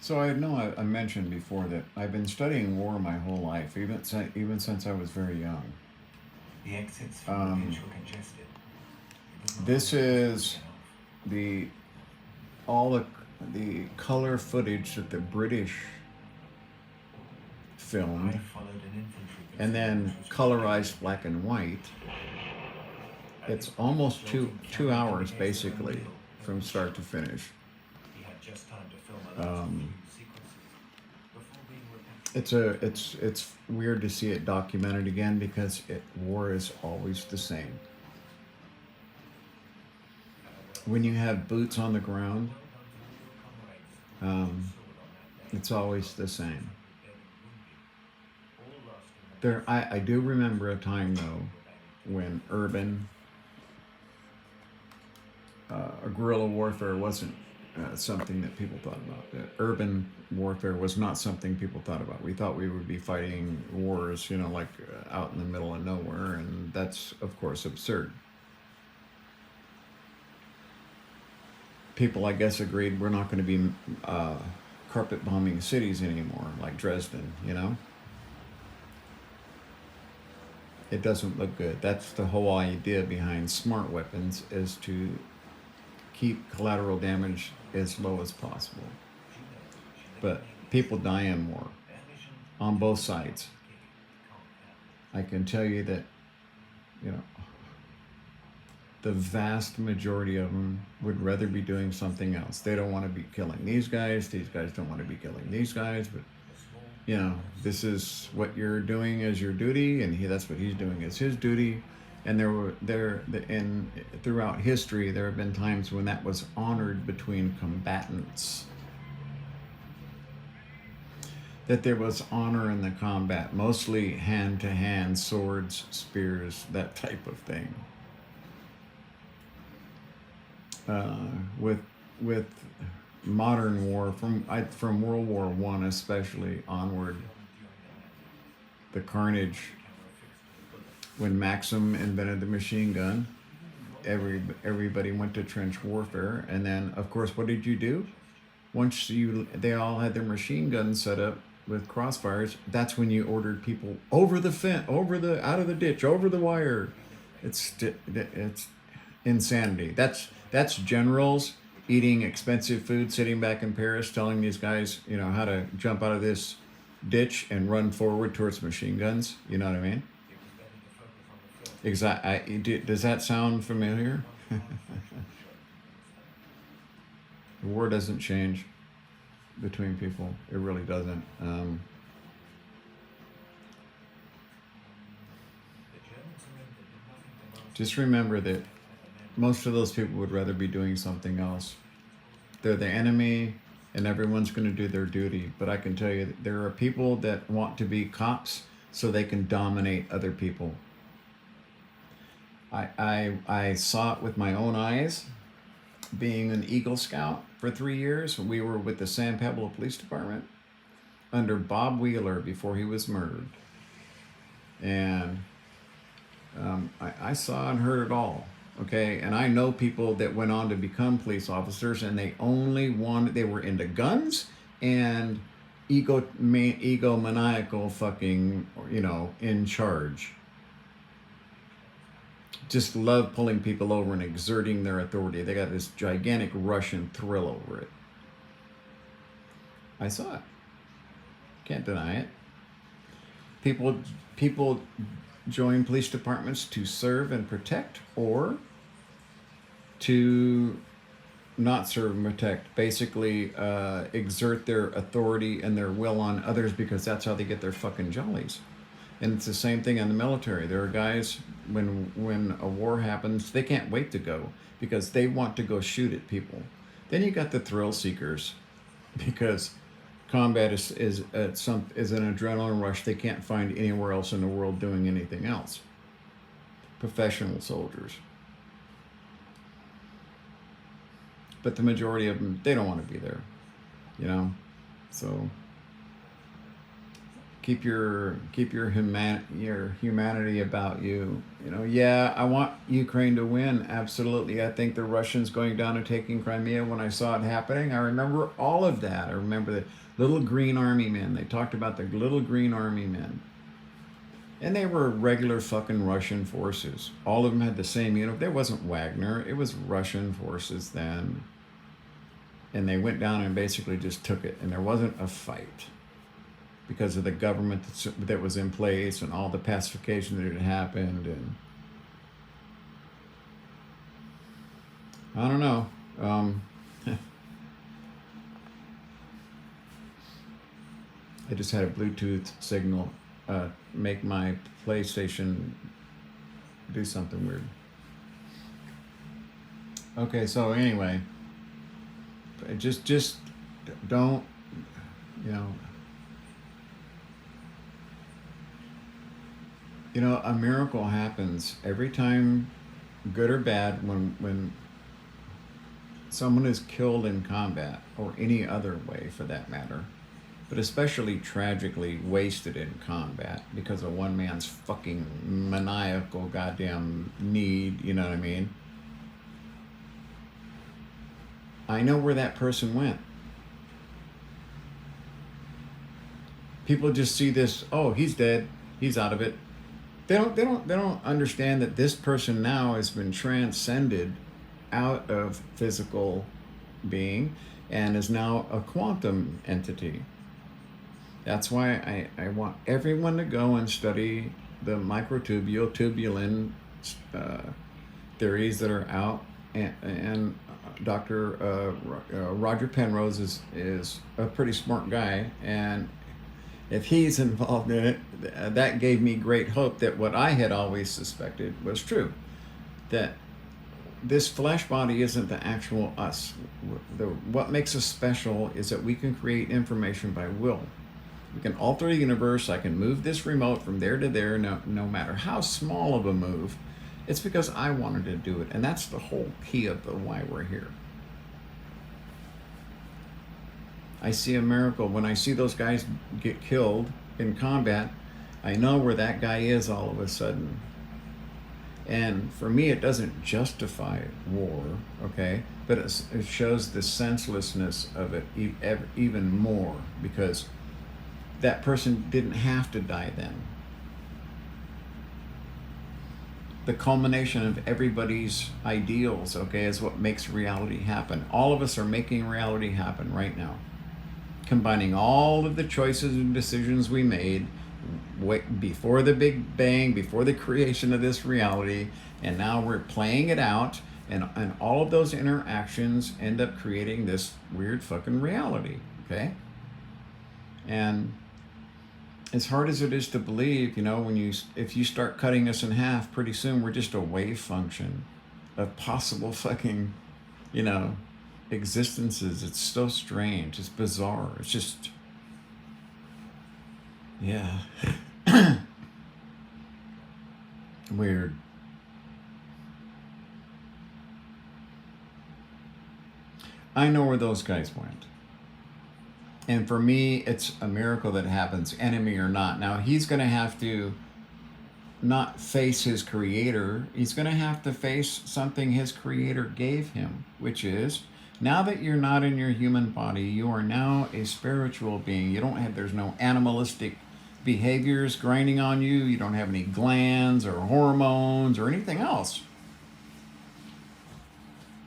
So I know I mentioned before that I've been studying war my whole life, even since I was very young. The exits from the Um, pitch were congested. It was not this always possible to is get off. the all the color footage that the British I filmed, followed an infantry and platoon which then was retreating. colorized black and white. At this It's point, the almost two floating two carrier hours indicator on the basically wheel had from been start to shot. finish. He had just time to film the last Um, few sequences before being it's repatriated a to it's England. it's weird to see it documented again because war is always the same. Farewell, When you soldier, have boots on the and ground, well done to all your comrades who fought and um, soared on that day it's to always help the the same. 600 dead and wounded, all lost in the There, massive I do bombardments remember a time though of the Battered when Cantonment. guerrilla warfare wasn't something that people thought about. Urban warfare was not something people thought about. We thought we would be fighting wars, like out in the middle of nowhere, and that's of course absurd. People, I guess, agreed we're not going to be carpet bombing cities anymore, like Dresden. It doesn't look good. That's the whole idea behind smart weapons, is to keep collateral damage as low as possible. Juno, she lay But nameless. people die in war Their mission on to both bring down sides. the king to calm down. I can tell you that, you know, the vast majority of them would rather be doing something else. They don't want to be killing these guys. These guys don't want to be killing these guys. But, A small this is what you're doing as your duty, and that's what he's doing as his duty. And and throughout history, there have been times when that was honored between combatants, that there was honor in the combat, mostly hand to hand, swords, spears, that type of thing. Uh, with with modern war, from World War I especially onward, during the night, the the carnage body camera fixed to the bullet. when Maxim invented the machine gun. Everybody went to trench warfare, and then of course, what did you do? Gesture. Once they all had their machine guns set up with crossfires, that's when you ordered people over the fence, out of the ditch, over the wire. It's insanity. That's generals eating expensive food, sitting back in Paris, telling these guys, how to jump out of this ditch and run forward towards machine guns. You know what I mean? It was better to focus on the film Does that sound familiar? once the malfunction showed it was done. War doesn't change between people. It really doesn't. The Germans surrendered with nothing to last Just them, remember that and the men most of those people would rather be doing something else. was causing They're the tremendous enemy, loss. and everyone's going to do their duty. But I can tell you that there are people that want to be cops so they can dominate other people. I saw it with my own eyes. Being an Eagle Scout for 3 years, we were with the San Pablo Police Department under Bob Wheeler before he was murdered. And I saw and heard it all. Okay, and I know people that went on to become police officers, and they were into guns and egomaniacal fucking, in charge. Just love pulling people over and exerting their authority. They got this gigantic rush and thrill over it. I saw it. Can't deny it. People join police departments to serve and protect, or to not serve and protect. Basically, exert their authority and their will on others because that's how they get their fucking jollies. And it's the same thing in the military. There are guys, when a war happens, they can't wait to go because they want to go shoot at people. Then you got the thrill seekers, because combat is an adrenaline rush they can't find anywhere else in the world doing anything else. Professional soldiers, but the majority of them, they don't want to be there. You know, so Keep your humanity about you. You know, yeah, I want Ukraine to win. Absolutely. I think the Russians going down and taking Crimea, when I saw it happening, I remember all of that. I remember the little green army men. They talked about the little green army men. And they were regular fucking Russian forces. All of them had the same uniform. There wasn't Wagner. It was Russian forces then. And they went down and basically just took it. And there wasn't a fight because of the government that was in place and all the pacification that had happened. And I don't know. I just had a Bluetooth signal make my PlayStation do something weird. Okay, so anyway, just don't, you know. You know, a miracle happens every time, good or bad, when someone is killed in combat or any other way for that matter, but especially tragically wasted in combat because of one man's fucking maniacal goddamn need, you know what I mean? I know where that person went. People just see this, oh, he's dead, he's out of it. They don't understand that this person now has been transcended out of physical being and is now a quantum entity. That's why I want everyone to go and study the microtubule, tubulin theories that are out. And Dr. Roger Penrose is a pretty smart guy. And if he's involved in it, that gave me great hope that what I had always suspected was true. That this flesh body isn't the actual us. What makes us special is that we can create information by will. We can alter the universe. I can move this remote from there to there, no matter how small of a move. It's because I wanted to do it. And that's the whole key of why we're here. I see a miracle. When I see those guys get killed in combat, I know where that guy is all of a sudden. And for me, it doesn't justify war, okay? But it shows the senselessness of it even more, because that person didn't have to die then. The culmination of everybody's ideals, okay, is what makes reality happen. All of us are making reality happen right now. Combining all of the choices and decisions we made before the Big Bang, before the creation of this reality, and now we're playing it out, and all of those interactions end up creating this weird fucking reality, okay? And as hard as it is to believe, you know, if you start cutting us in half, pretty soon we're just a wave function of possible fucking, you know, existences. It's so strange. It's bizarre. It's just, yeah. Weird. I know where those guys went. And for me, it's a miracle that happens, enemy or not. Now, he's going to have to not face his creator. He's going to have to face something his creator gave him, which is, now that you're not in your human body, you are now a spiritual being. There's no animalistic behaviors grinding on you. You don't have any glands or hormones or anything else.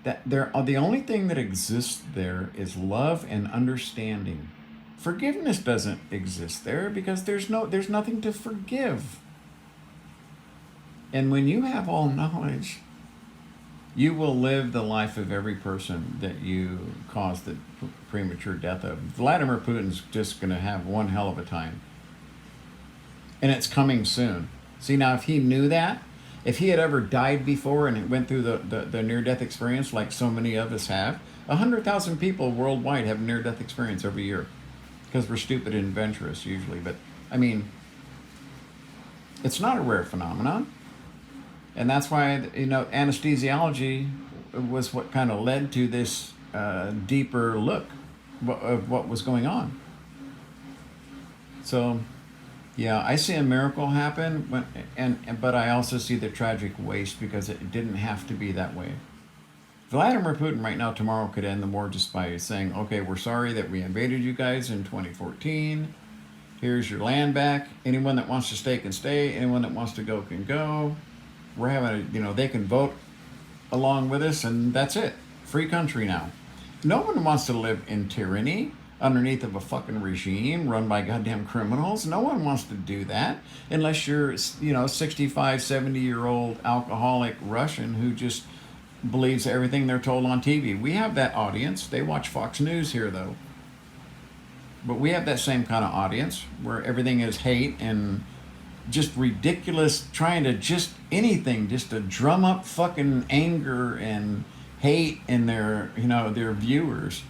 The only thing that exists there is love and understanding. Forgiveness doesn't exist there because there's nothing to forgive. And when you have all knowledge, you will live the life of every person that you caused the premature death of. Vladimir Putin's just going to have one hell of a time. And it's coming soon. See, now if he knew that, if he had ever died before and went through the near-death experience like so many of us have, 100,000 people worldwide have near-death experience every year. Because we're stupid and adventurous usually. But, I mean, it's not a rare phenomenon. And that's why, you know, anesthesiology was what kind of led to this deeper look of what was going on. So, Yeah, I see a miracle happen, but I also see the tragic waste because it didn't have to be that way. Vladimir Putin right now tomorrow could end the war just by saying, "Okay, we're sorry that we invaded you guys in 2014. Here's your land back. Anyone that wants to stay can stay. Anyone that wants to go can go. We're having they can vote along with us, and that's it. Free country now. No one wants to live in tyranny underneath of a fucking regime run by goddamn criminals. No one wants to do that unless you're, 65, 70-year-old alcoholic Russian who just believes everything they're told on TV. We have that audience. They watch Fox News here, though. But we have that same kind of audience where everything is hate and just ridiculous, trying to just anything just to drum up fucking anger and hate in their viewers.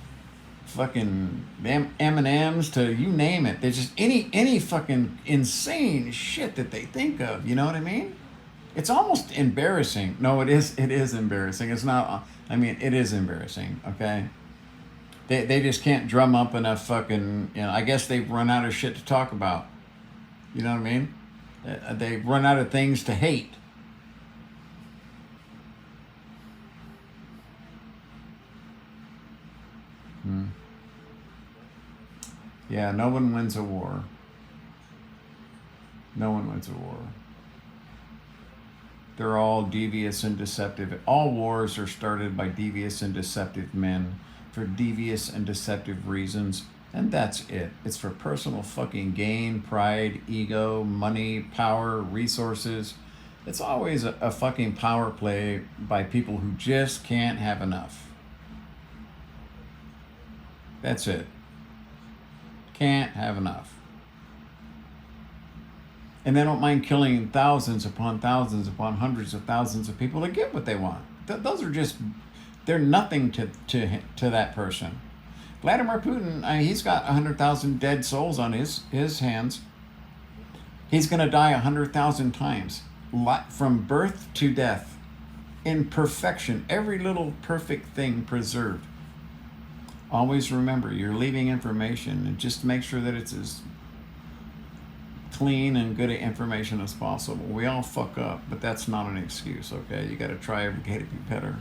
Fucking M&Ms to you name it. There's just any fucking insane shit that they think of. You know what I mean? It's almost embarrassing. No, it is embarrassing. It's not. I mean, it is embarrassing. Okay. They just can't drum up enough fucking. I guess they've run out of shit to talk about. You know what I mean? They've run out of things to hate. Hmm. Yeah, no one wins a war. No one wins a war. They're all devious and deceptive. All wars are started by devious and deceptive men for devious and deceptive reasons. And that's it. It's for personal fucking gain, pride, ego, money, power, resources. It's always a fucking power play by people who just can't have enough. That's it. Can't have enough. And they don't mind killing thousands upon hundreds of thousands of people to get what they want. Those are just, they're nothing to that person. Vladimir Putin, he's got 100,000 dead souls on his hands. He's going to die 100,000 times, from birth to death, in perfection, every little perfect thing preserved. Always remember, you're leaving information, and just make sure that it's as clean and good information as possible. We all fuck up, but that's not an excuse, okay? You got to try every day to be better.